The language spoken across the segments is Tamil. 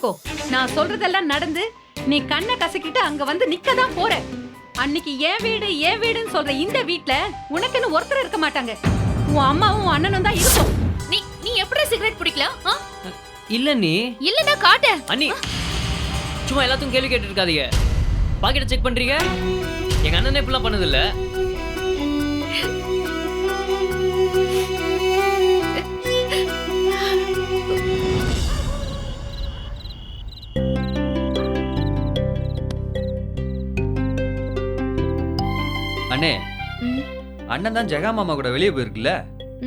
வச்சுக்கோ. நான் சொல்றதெல்லாம் நடந்து நீ கண்ணை கசக்கிட்டு அங்க வந்து நிக்கதான் போற. அன்னைக்கு என் வீடுன்னு சொல்ற இந்த வீட்ல உனக்குன்னு ஒருத்தர் இருக்க மாட்டாங்க. உன் அம்மாவும் அண்ணனும் தான் இருக்கும். நீ எப்படி சிகரெட் பிடிக்கலாம்? இல்ல நீ இல்லன்னா காட்ட அண்ணி. சும்மா எல்லாத்துக்கும் கேள்வி கேட்டு இருக்காதீங்க. பாக்கெட் செக் பண்றீங்க. எங்க அண்ணனே இப்படிலாம் பண்ணது இல்ல. அண்ணே, அண்ணன் தான் ஜெகா மாமா கூட வெளியே போயிருக்குல்ல,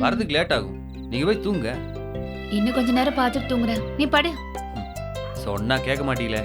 வரதுக்கு லேட் ஆகும். நீங்க போய் தூங்க. இன்னும் கொஞ்ச நேரம் பார்த்துட்டு தூங்குறேன். நீ படு. சொன்னா கேட்க மாட்டீங்களே.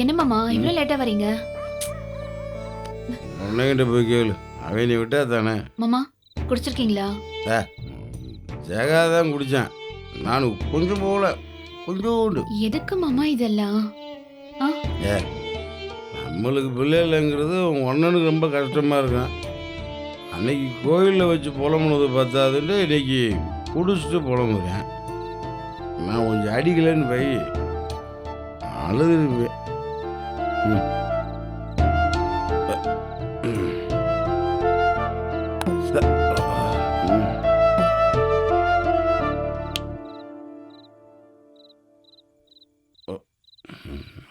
என்ன மாமா இவ்வளவு லேட்டா வரீங்க? உன்னைகிட்ட போய் கேளு. அவன் நீ விட்டா தானே. மாமா குடிச்சிருக்கீங்களா? ஜெகா தான் குடித்தான். நான் கொஞ்சம் போகல, கொஞ்சோண்டு. எதுக்கு மாமா இதெல்லாம்? நம்மளுக்கு பிள்ளை இல்லைங்கிறது உன் அண்ணனுக்கு ரொம்ப கஷ்டமாக இருக்கும். அன்னைக்கு கோயிலில் வச்சு புலம்புனது பார்த்தாதுன்ட்டு இன்னைக்கு குடிச்சிட்டு புலம்புறேன். நான் கொஞ்சம் அடிக்கலைன்னு போய் அழுதுருவேன்.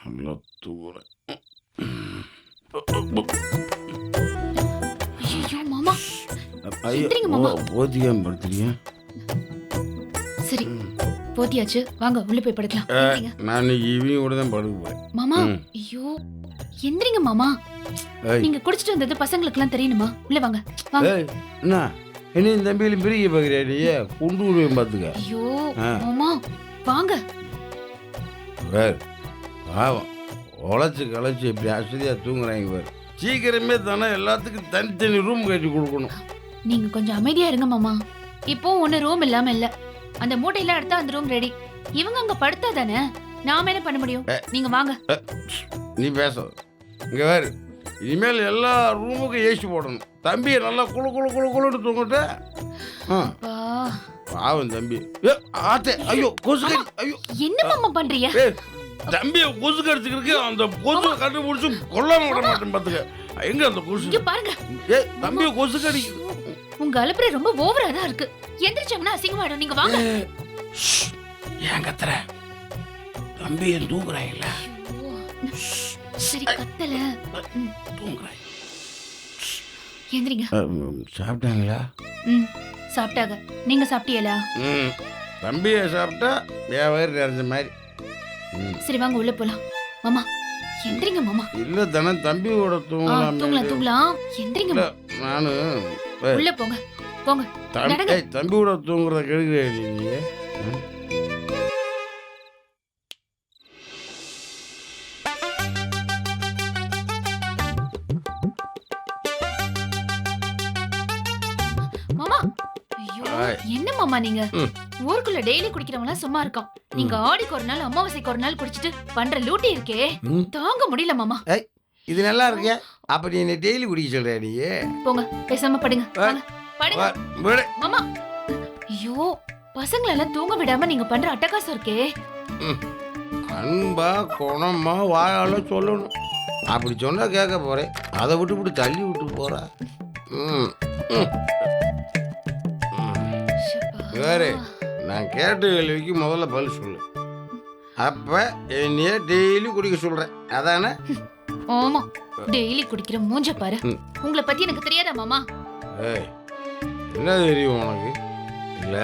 நல்லா தூங்குறேன். ஐயோ மாமா எந்திரிங்க மாமா. போத்திக்காம படுத்துறீங்க? சரி போத்தியாச்சு, வாங்க உள்ள போய் படுக்கலாம். எந்திரிங்க. நான் இன்னைக்கு ஈவினிங் கூட தான் படுக்க போறேன். மாமா ஐயோ எந்திரிங்க மாமா. நீங்க குடிச்சிட்டு வந்தது பசங்களுக்கு எல்லாம் தெரியணுமா? உள்ள வாங்க வாங்க. என்ன என்னையும் தம்பியிலும் பிரிக்க பாக்குறியா? நீ குண்டு விடுவேன் பாத்துக்க. ஐயோ மாமா வாங்க. வேறு பாவம் உழைச்சி களைச்சி இப்படி அசதியாக தூங்குறாங்க பாரு. சீக்கிரமே தானே எல்லாத்துக்கும் தனித்தனி ரூம் கட்டி கொடுக்கணும். நீங்க கொஞ்சம் அமைதியா இருங்க மாமா. இப்போ ஒண்ணு ரூம் இல்லாம இல்ல. அந்த மூட்டையெல்லாம் எடுத்தா அந்த ரூம் ரெடி. இவங்க அங்க படுத்தா தானே நாம என்ன பண்ண முடியும்? நீங்க வாங்க. நீ பேச இங்க வேறு. இனிமேல் எல்லா ரூமுக்கும் ஏசி போடணும். தம்பியை நல்லா குழு குழு குழு குழுன்னு தூங்கிட்ட. பாவம் தம்பி. ஆத்தே ஐயோ கொசு கடி. ஐயோ என்ன மாமா பண்றீங்க? தம்பியை கொசு கடிச்சுக்கிறதுக்கு அந்த கொசு கண்டுபிடிச்சு கொல்லாம விட மாட்டேன் பாத்துக்க. எங்க அந்த கொசு பாருங்க. தம்பியை கொசு கடி. உங்க அலுப்புற ரொம்ப ஓவரா தான் இருக்கு. எந்திரிச்சோம்னா அசிங்கமாயிடும். நீங்க வாங்க. ஏன் கத்துற? தம்பியை தூங்குறாங்கல்ல. சரி கத்தல. தூங்குறாங்க. எந்திரிங்க. சாப்பிட்டாங்களா? சாப்பிட்டாங்க. நீங்க சாப்பிட்டீங்களா? தம்பியை சாப்பிட்டா என் வயிறு நிறைஞ்ச மாதிரி. சரி வாங்க உள்ள போலாம். மாமா எந்திரிங்க மாமா. இல்ல தானே தம்பியோட தூங்கலாம். தூங்கலாம். எந்திரிங்க. நானு உள்ள போங்க போங்க. தம்பியோட தூங்குறத கெடுக்கிறேன் நீ. மாமா என்ன மாமா நீங்க ஊருக்குள்ள டெய்லி குடிக்கிறவங்க சும்மா இருக்கோம். நீங்க ஆடிக்கு ஒரு நாள் அமாவாசைக்கு ஒரு நாள் குடிச்சிட்டு பண்ற லூட்டி இருக்கே தாங்க முடியல மாமா. இது நல்லா இருக்க. அப்ப நீ என்ன டெய்லி குடிக்க சொல்ற? நீ போங்க பேசாம படுங்க. படுங்க மாமா. ஐயோ பசங்களை எல்லாம் தூங்க விடாம நீங்க பண்ற அட்டகாசம் இருக்கே. அன்பா குணமா வாயால சொல்லணும். அப்படி சொன்னா கேட்க போறேன். அதை விட்டு தள்ளி விட்டு போற. வேறு நான் கேட்ட கேள்விக்கு முதல்ல பதில் சொல்லு. அப்ப என்னைய டெய்லி குடிக்க சொல்றேன் அதானே? ஆமா டெய்லி குடிக்கிற மூஞ்ச பாரு. உங்களை பத்தி எனக்கு தெரியாதா மாமா? என்ன தெரியும் உனக்கு? இல்ல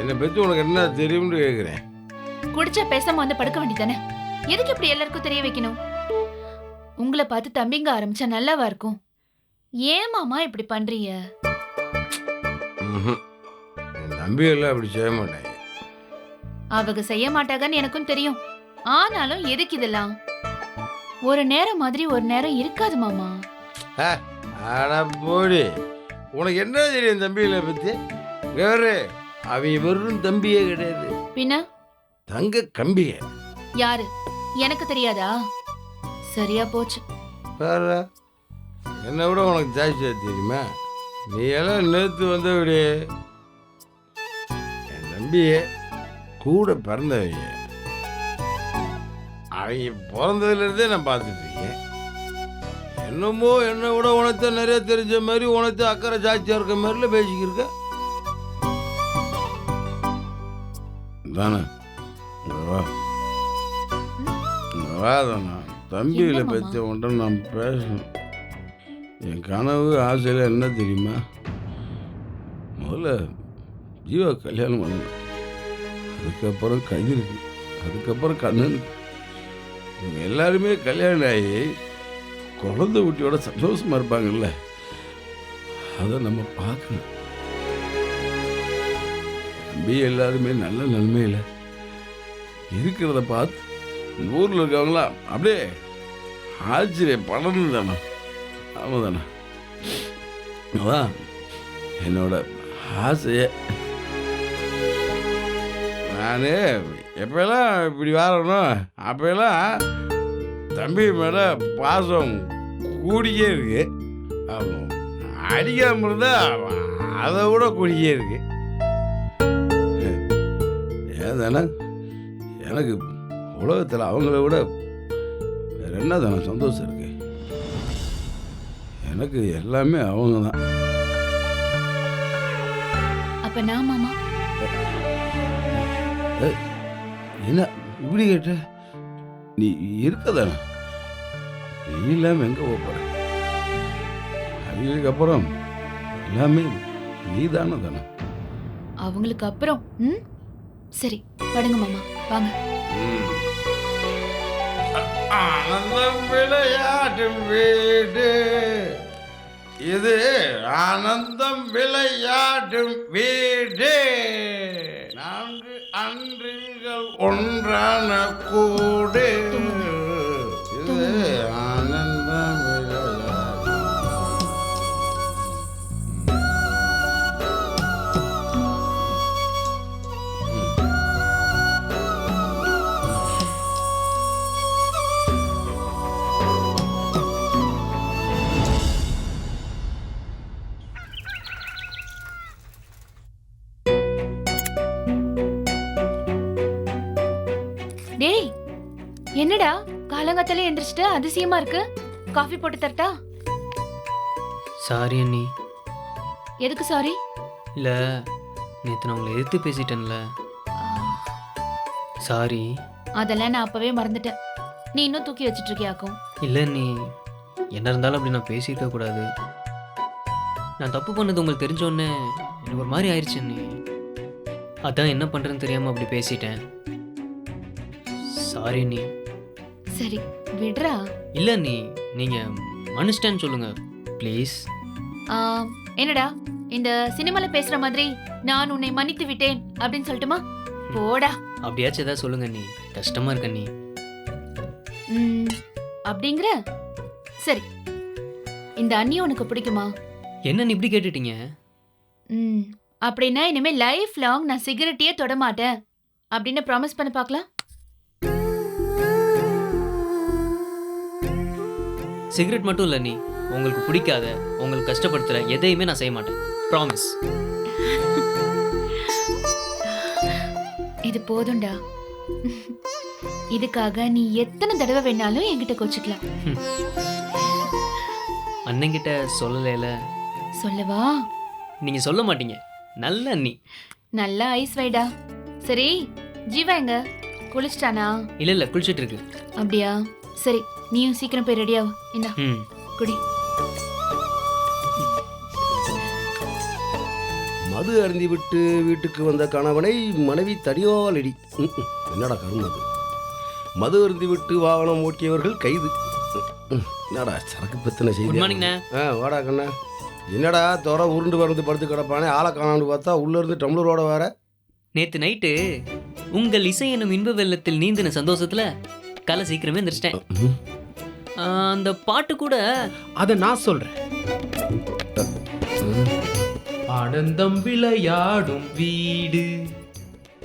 என்னை பத்தி உனக்கு என்ன தெரியும்னு கேக்குறேன். குடிச்சா பேசாம வந்து படுக்க வேண்டியதானே? எதுக்கு இப்படி எல்லாருக்கும் தெரிய வைக்கணும்? உங்களை பார்த்து தம்பிங்க ஆரம்பிச்சா நல்லாவா இருக்கும்? ஏன் மாமா இப்படி பண்றீங்க? ம்ஹும். என் தம்பி எல்லாம் அப்படி செய்ய மாட்டாங்க. அவங்க செய்ய மாட்டாங்கன்னு எனக்கும் தெரியும். ஆனாலும் எதுக்கு இதெல்லாம்? ஒரு நேரம் மாதிரி ஒரு நேரம் இருக்காது மாமா. ஆனா போடி, உனக்கு என்ன தெரியும் தம்பிகளை பத்தி? வேறு அவங்க வெறும் தம்பியே கிடையாது, பின்ன தங்க கம்பிய. யாரு? எனக்கு தெரியாதா? சரியா போச்சு. வேற என்னை விட உனக்கு ஜாஸ்தியா தெரியுமா? நீ எல்லாம் நேற்று வந்தபடி என் தம்பியே கூட பிறந்தவங்க. அவங்க பிறந்ததுலேருந்தே நான் பார்த்துட்டு இருக்கேன். என்னமோ என்னை விட உனக்கு நிறைய தெரிஞ்ச மாதிரி, உனக்கு அக்கறை ஜாஸ்தியாக இருக்க மாதிரில பேசிக்கிருக்க தானே. தானே தம்பிகளை என்ன மாமா? பற்றி உன்ட்ட நான் பேசணும். என் கனவு ஆசையில் என்ன தெரியுமா? முதல்ல ஜீவா கல்யாணம் பண்ணணும், அதுக்கப்புறம் கதிருக்கு, அதுக்கப்புறம் கண்ணனுக்கு. இவங்க எல்லாருமே கல்யாணம் ஆகி குழந்தை குட்டியோட சந்தோஷமா இருப்பாங்கல்ல, அதை நம்ம பார்க்கணும். தம்பி எல்லாருமே நல்ல நன்மையில் இருக்கிறத பார்த்து இந்த ஊரில் இருக்கவங்களாம் அப்படியே ஆச்சரியப்படணும் தானே. ஆமாம் தானே, அதான் என்னோட ஆசையே. நான் எப்பெல்லாம் இப்படி வரணும் அப்பெல்லாம் தம்பி மேலே பாசம் கூடியே இருக்கு. அடிக்காமல் இருந்தால் அதை விட கூடியே இருக்கு. ஏன் தானே எனக்கு உலகத்தில் அவங்கள விட வேற என்ன தானே சந்தோஷம் இருக்கு. எனக்கு எல்லாமே அவங்க தான். அப்ப நான் மாமா என்ன இப்படி கேட்ட? நீ இருக்கதானே, நீ இல்லாமல் எங்கே போகிற? அவங்களுக்கு அப்புறம் எல்லாமே நீ தானே தானே. அவங்களுக்கு அப்புறம் சரி படுங்க மாமா, வாங்க. ஆனந்தம் விளையாடும் வீடு இது, ஆனந்தம் விளையாடும் வீடு, நான்கு அன்றில்கள் ஒன்றான கூடு, இது ஆனந்தம் விளையாடும். டேய், என்னடா காலங்கத்தால எந்திரிச்சிட்டு அதிசயமா இருக்கு? காஃபி போட்டு தரட்டா? சாரி அண்ணி. எதுக்கு சாரி? இல்லை, நேற்று நான் உங்களை எதிர்த்து பேசிட்டேன்ல, சாரி. அதெல்லாம் நான் அப்பவே மறந்துட்டேன். நீ இன்னும் தூக்கி வச்சிட்டு இருக்கியாக்கும். இல்லை நீ என்ன இருந்தாலும் அப்படி நான் பேசியிருக்க கூடாது. நான் தப்பு பண்ணது உங்களுக்கு தெரிஞ்சோடனே எனக்கு ஒரு மாதிரி ஆயிடுச்சு நீ. அதான் என்ன பண்ணுறேன்னு தெரியாமல் அப்படி பேசிட்டேன். சாரி நீ. சரி விடுறா. இல்லை நீ, நீங்கள் மன்னிச்சிட்டேன்னு சொல்லுங்க ப்ளீஸ். என்னடா இந்த சினிமால பேசுற மாதிரி நான் உன்னை மன்னித்து விட்டேன் அப்படின்னு சொல்லட்டுமா? போடா. அப்படியாச்சும் ஏதாவது சொல்லுங்க நீ, கஷ்டமா இருக்க நீ. அப்படிங்கிற சரி, இந்த அண்ணி உனக்கு பிடிக்குமா? என்ன நீ இப்படி கேட்டுட்டீங்க? அப்படின்னா இனிமே லைஃப் லாங் நான் சிகரெட்டையே தொட மாட்டேன் அப்படின்னு ப்ராமிஸ் பண்ண பார்க்கலாம். சிகரெட் மட்டும் இல்லை நீ, உங்களுக்கு பிடிக்காத, உங்களுக்கு கஷ்டப்படுத்துற எதையுமே நான் செய்ய மாட்டேன். ப்ராமிஸ். இது போதும்டா. இதுக்காக நீ எத்தனை தடவை வேணாலும் என்கிட்ட கோச்சுக்கலாம். அண்ணங்கிட்ட சொல்லலைல. சொல்லவா? நீங்க சொல்ல மாட்டீங்க. நல்ல அண்ணி. நல்லா ஐஸ் வைடா. சரி ஜீவா எங்க? குளிச்சிட்டானா? இல்ல குளிச்சிட்டு இருக்கு. அப்படியா? சரி நீயும் சீக்கிரம் போய் ரெடியாவு. இந்தா குடி. மது அருந்தி விட்டு வீட்டுக்கு வந்த கணவனை மனைவி தடியால் அடி. என்னடா கருமது? மது அருந்தி விட்டு வாகனம் ஓட்டியவர்கள் கைது. என்னடா சரக்கு பத்தின குட் செய்தி? மார்னிங்ண்ணே. வாடா கண்ணா. என்னடா தோற உருண்டு பறந்து படுத்து கிடப்பானே, ஆளை காணான்னு பார்த்தா உள்ள இருந்து டம்ளரோட வேற. நேத்து நைட்டு உங்கள் இசை எனும் இன்ப வெள்ளத்தில் நீந்தின சந்தோஷத்துல காலை சீக்கிரமே எந்திரிச்சிட்டேன். அந்த பாட்டு கூட அதை நான் சொல்றேன். ஆனந்தம் விளையாடும் வீடு,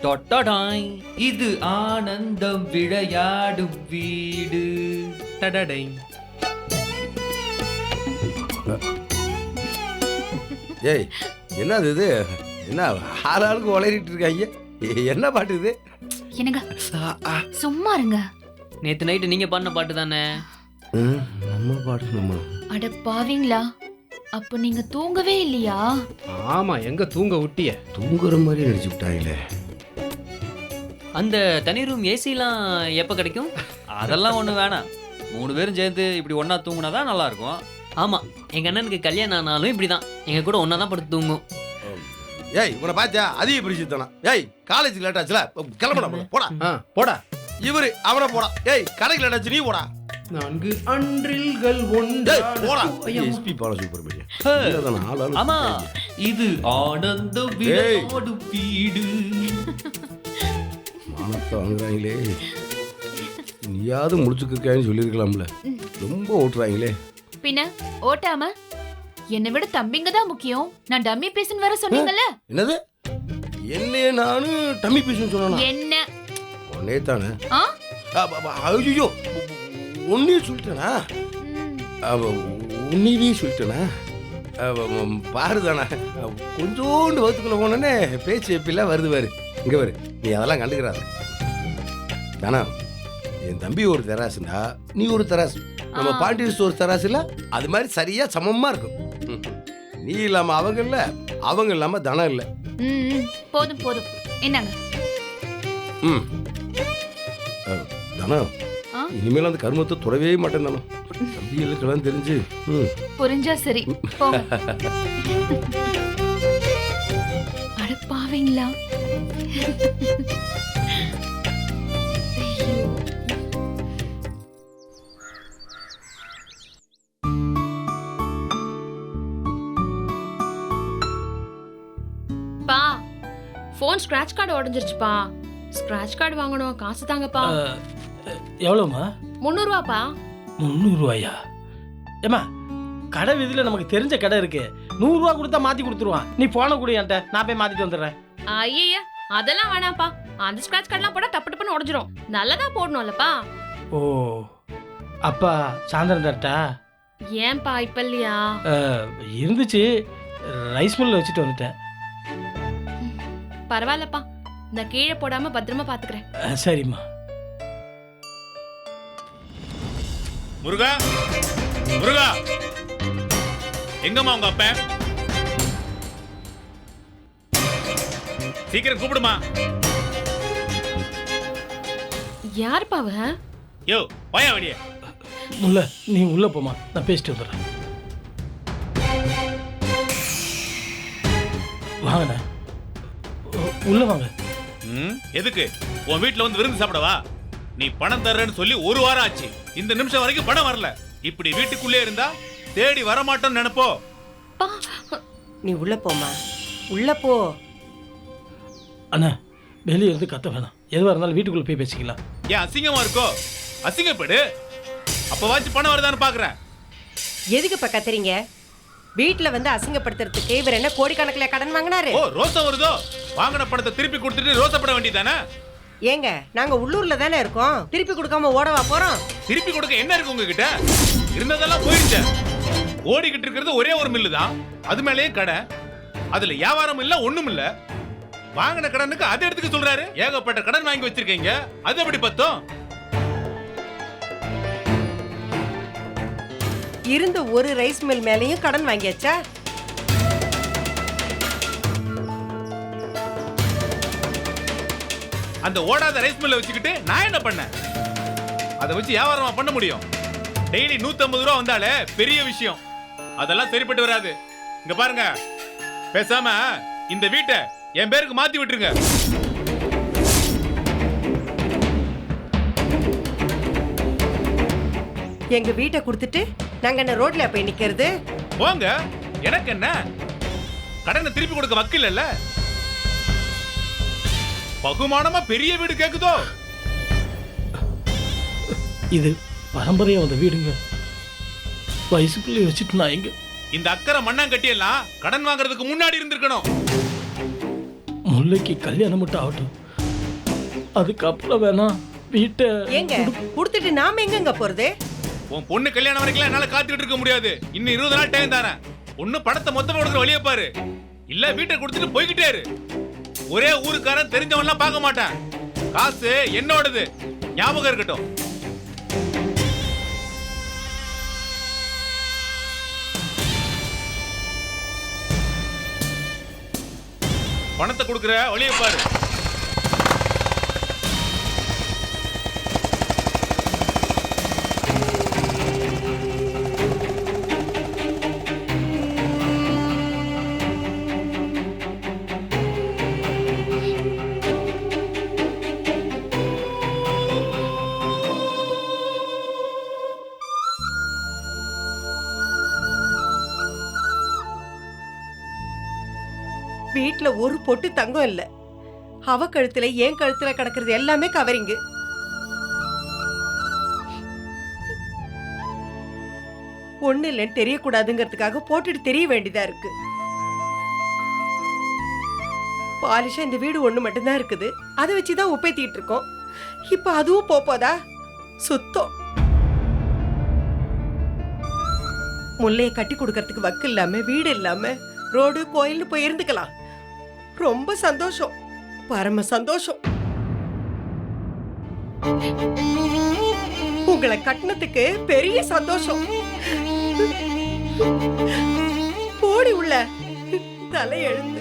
டொட்டடாய். இது ஆனந்தம் விளையாடும் வீடு. டடடை. ஏய் என்னது இது? என்ன ஆளாளுக்கு உளறிட்டு இருக்காங்க? என்ன பாட்டு இது? என்னங்க சும்மா இருங்க. நேத்து நைட்டு நீங்க பாடின பாட்டு தானே. நம்ம பாட்டு நம்ம. அட பாவீங்களா, அப்ப நீங்க தூங்கவே இல்லையா? ஆமா, எங்க தூங்க விட்டிய? தூங்குற மாதிரி நடிச்சு விட்டாங்களே. அந்த தனி ரூம் ஏசிலாம் எப்ப கிடைக்கும்? அதெல்லாம் ஒண்ணு வேணாம். 3 பேரும் சேர்ந்து இப்படி ஒண்ணா தூங்குனாதான் நல்லா இருக்கும். ஆமா, எங்க அண்ணனுக்கு கல்யாணம் ஆனாலும் இப்படிதான் எங்க கூட ஒன்னா தான் படுத்து தூங்கும். ஏய் உன்னை பார்த்தா அதிக பிரிச்சுத்தானா? ஏய் காலேஜ் லேட் ஆச்சுல, கிளம்புடா போடா. போடா. இவரு அவனை போடா. ஏய் கடைக்கு லேட் ஆச்சு, நீ போடா. 4 அன்றில்கள் டேய் ஒன்றா. போடா. எஸ்பி பால சூப்பர் ஆமா, இது ஆனந்தம் விளையாடும் வீடு. மானத்தை வாங்குறாங்களே. நீயாவது முடிச்சுக்கிருக்கான்னு சொல்லியிருக்கலாம்ல. ரொம்ப ஓட்டுறாங்களே. பின்ன ஓட்டாம என்னை விட தம்பிங்க தான் முக்கியம். நான் டம்மி பீஸ்னு வேற சொன்னீங்கல்ல. என்னது? என்னைய நானு டம்மி பீஸ்னு சொன்னா? என்ன உன்னே தானே? ஆ? ஐயோ உன்னையே சொல்லிட்டேனா? உன்னையவே சொல்லிட்டேனா? பாருதானா, கொஞ்சோண்டு வகுத்துக்குள்ள போனோன்னே பேச்சு எப்படிலாம் வருது பாரு. இங்க பாரு, நீ அதெல்லாம் கண்டுக்கிறாத தானா. என் தம்பி ஒரு தராசுண்டா, நீ ஒரு தராசு. நம்ம பாண்டியன் ஸ்டோர் தராசு இல்ல, அது மாதிரி சரியா சமமா இருக்கும். நீ இல்லாம அவங்க இல்ல, அவங்க இல்லாம தனம் இல்ல. போதும் போதும், என்னங்க தனம். இனிமேல் அந்த கருமத்தை தொடவே மாட்டேன் தானே. தம்பிகளுக்கெல்லாம் தெரிஞ்சு புரிஞ்சா சரி போங்க. அட பாவீங்களா. பா, ஃபோன் ஸ்கிராட்ச் கார்டு உடைஞ்சிருச்சுப்பா. ஸ்கிராட்ச் கார்டு வாங்கணும், காசு தாங்கப்பா. எவ்வளோமா? 300 ரூபாப்பா. 300 ரூபாயா? ஏமா, கடை வீதியில் நமக்கு தெரிஞ்ச கடை இருக்கு. 100 ரூபா கொடுத்தா மாத்தி கொடுத்துருவான். நீ போன கூட என்கிட்ட, நான் போய் மாத்திட்டு வந்துடுறேன். ஐயா, அதெல்லாம் வேணாம்ப்பா. அந்த ஸ்கிராட்ச் கார்டுலாம் போட்டா டப்பு டப்புன்னு உடைஞ்சிரும். நல்லதா போடணும்லப்பா. ஓ, அப்பா சாயந்தரம் தரட்டா? ஏன்பா இப்ப இல்லையா? இருந்துச்சு, ரைஸ் மில்ல வச்சுட்டு வந்துட்டேன். பரவாயில்லப்பா, நான் கீழே போடாம பத்திரமா பாத்துக்கிறேன். சரிம்மா. முருகா, முருகா, எங்கம்மா உங்க அப்ப? சீக்கிரம் கூப்பிடுமா. யாருப்பா அவ? யோ பையன் வெளியே. முல்ல, நீ உள்ள போமா, நான் பேசிட்டு வந்துடுறேன். வாங்கண்ணே, உள்ள வாங்க. எதுக்கு? உன் வீட்டுல வந்து விருந்து சாப்பிடவா? நீ பணம் தர்றேன்னு சொல்லி 1 வாரம் ஆச்சு. இந்த நிமிஷம் வரைக்கும் பணம் வரல. இப்படி வீட்டுக்குள்ளே இருந்தா தேடி வர மாட்டோம்னு நினைப்போ. நீ உள்ள போமா, உள்ள போ. அண்ணா, வெளியே இருந்து கத்த வேணாம். எதுவாக இருந்தாலும் வீட்டுக்குள்ள போய் பேசிக்கலாம். ஏன் அசிங்கமா இருக்கோ? அசிங்கப்படு. அப்பவாச்சும் பணம் வருதான்னு பாக்குறேன். எதுக்கு இப்ப கத்துறீங்க? வீட்டுல வந்து அசிங்கப்படுத்துறதுக்கு இவர் என்ன கோடிக்கணக்கில் கடன் வாங்கினாரு? ஓ, ரோசம் வருதோ? வாங்கின பணத்தை திருப்பி கொடுத்துட்டு ரோசப்பட வேண்டியதானே? ஏங்க, நாங்க உள்ளூர்ல தானே இருக்கோம். திருப்பி கொடுக்காம ஓடவா போறோம்? திருப்பி கொடுக்க என்ன இருக்கு உங்ககிட்ட? இருந்ததெல்லாம் போயிடுச்சு. ஓடிக்கிட்டு இருக்கிறது ஒரே ஒரு மில்லு தான். அது மேலேயே கடை. அதுல வியாபாரம் இல்ல, ஒண்ணும் இல்ல. வாங்கின கடனுக்கு அதை எடுத்துக்க சொல்றாரு. ஏகப்பட்ட கடன் வாங்கி வச்சிருக்கீங்க, அது எப்படி பத்தும்? இருந்த ஒரு ரைஸ் மில் மேலேயும் கடன் வாங்கியாச்சா? அந்த ஓடாத ரைஸ் மில்ல வச்சுக்கிட்டு நான் என்ன பண்ணேன்? அதை வச்சு வியாபாரமா பண்ண முடியும்? டெய்லி 150 ரூபா வந்தாலே பெரிய விஷயம். அதெல்லாம் சரிப்பட்டு வராது. இங்க பாருங்க, பேசாம இந்த வீட்டை என் பேருக்கு மாத்தி விட்டுருங்க. எங்க வீட்டை கொடுத்துட்டு நாங்க என்ன ரோட்ல போய் நிக்கிறது? போங்க, எனக்கு என்ன? கடனை திருப்பி கொடுக்க வக்கில் இல்ல. பகுமானமா பெரிய வீடு கேக்குதோ? இது பரம்பரையா வந்த வீடுங்க. வயசு பிள்ளை வச்சுட்டு நான் எங்க? இந்த அக்கறை மண்ணாங்கட்டியெல்லாம் கடன் வாங்குறதுக்கு முன்னாடி இருந்திருக்கணும். முல்லைக்கு கல்யாணம் மட்டும் ஆகட்டும், அதுக்கப்புறம் வேணா வீட்டை ஏங்க கொடுத்துட்டு நாம எங்கங்க போறது? உன் பொண்ணு கல்யாணம் வரைக்கும் என்னால காத்துக்கிட்டு இருக்க முடியாது. இன்னும் 20 நாள் டைம் தரேன். ஒண்ணு பணத்தை மொத்தமா கொடுக்குற வழியை பாரு, இல்ல வீட்டை கொடுத்துட்டு போய்கிட்டே இரு. ஒரே ஊருக்காரன் தெரிஞ்சவன்லாம் பார்க்க மாட்டேன். காசு என்னோடது, ஞாபகம் இருக்கட்டும். பணத்தை கொடுக்குற வழியை பாரு. வீட்ல ஒரு பொட்டு தங்கம் இல்ல. அவ கழுத்துல என் கழுத்துல கிடக்கிறது எல்லாமே கவரிங்கு. ஒண்ணு இல்லைன்னு தெரியக்கூடாதுங்கிறதுக்காக போட்டுட்டு தெரிய வேண்டியதா இருக்கு. பாலிஷா இந்த வீடு ஒண்ணு மட்டும்தான் இருக்குது. அதை வச்சுதான் உப்பேத்திட்டு இருக்கோம். இப்ப அதுவும் போதா? சுத்தம். முல்லையை கட்டி கொடுக்கறதுக்கு வக்கு இல்லாம, வீடு இல்லாம, ரோடு கோயில்னு போய் இருந்துக்கலாம். ரொம்ப சந்தோஷம், பரம சந்தோஷம். உங்களை கட்டினத்துக்கு பெரிய சந்தோஷம். போடி உள்ள தலை எழுந்து.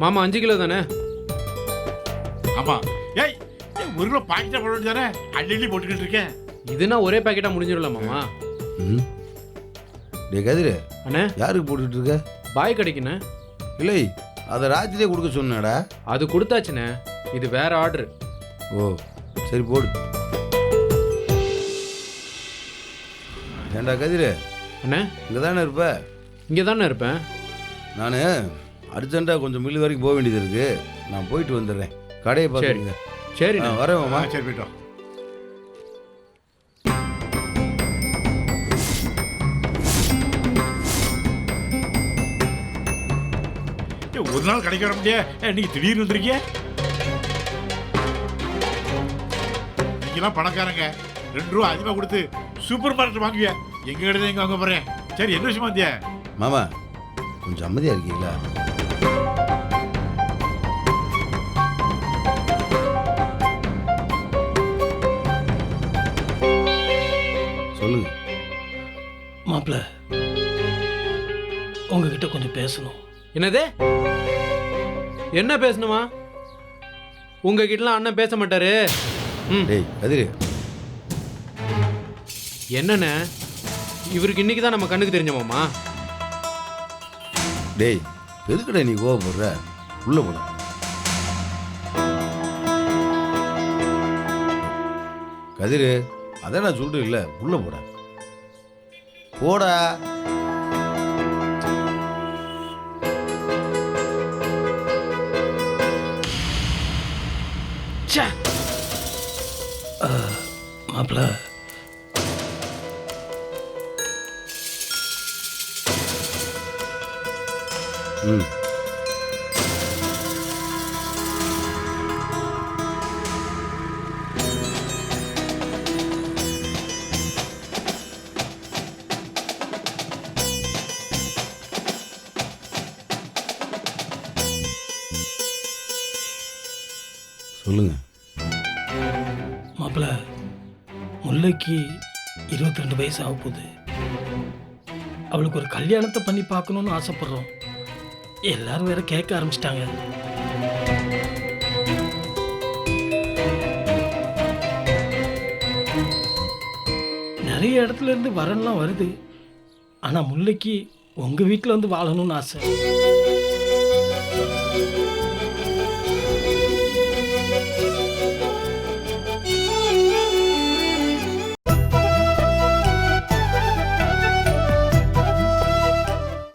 மாமா 5 கிலோ தானே? ஆமா. ஏய், 1 கிலோ பாக்கெட் போட வேண்டியதானே? அள்ளி போட்டுக்கிட்டு இருக்கேன். இதுனா ஒரே பாக்கெட்டா முடிஞ்சிடல மாமா. டே கதிரு அண்ணே, யாருக்கு போட்டுட்டு இருக்க? பாய் கடைக்குண்ணே. இல்லை, அதை ராத்திரியே கொடுக்க சொன்னடா. அது கொடுத்தாச்சுண்ணே, இது வேற ஆர்டர். ஓ சரி போடு. ஏண்டா கதிரு அண்ணே, இங்கே தானே இருப்ப? இங்கே தானே இருப்பேன். நான் அர்ஜென்ட்டாக கொஞ்சம் மில்லு வரைக்கும் போக வேண்டியது இருக்கு. நான் போயிட்டு வந்துடுறேன். கடையை பார்த்துருங்க. சரி வரேன் மாமா. சரி போயிட்டோம். ஒரு நாள் கடைக்கு வர முடியாது, நீங்க திடீர்னு வந்திருக்கீங்க. நீங்களாம் பணக்காரங்க, 2 ரூபா அதிகமாக கொடுத்து சூப்பர் மார்க்கெட் வாங்குவியா? எங்க கிட்ட எங்க வாங்க போறேன். சரி, என்ன விஷயமா வந்தியா? மாமா கொஞ்சம் அமைதியாக இருக்கீங்களா? சொல்லுங்க மாப்பிள்ள, உங்ககிட்ட கொஞ்சம் பேசணும். என்னது? என்ன பேசணுமா? உங்ககிட்டலாம் அண்ணன் பேச மாட்டாரு. டேய் கதிரு, என்னண்ணே, இவருக்கு இன்னைக்கு தான் நம்ம கண்ணுக்கு தெரிஞ்ச மாமா. டேய் எதுக்குடா நீ கோவப்படுற? உள்ள போட. கதிரு, அதான் நான் சொல்றேன் இல்ல, உள்ள போட. போடா. மாப்பிள்ள, சொல்லுங்க மாப்பிள்ள, முல்லைக்கு 22 வயசு ஆக போகுது. அவளுக்கு ஒரு கல்யாணத்தை பண்ணி பார்க்கணும்னு ஆசைப்படுறோம். எல்லாரும் வேற கேட்க ஆரம்பிச்சிட்டாங்க. நிறைய இடத்துல இருந்து வரன்லாம் வருது. ஆனா முல்லைக்கு உங்க வீட்டில் வந்து வாழணும்னு ஆசை.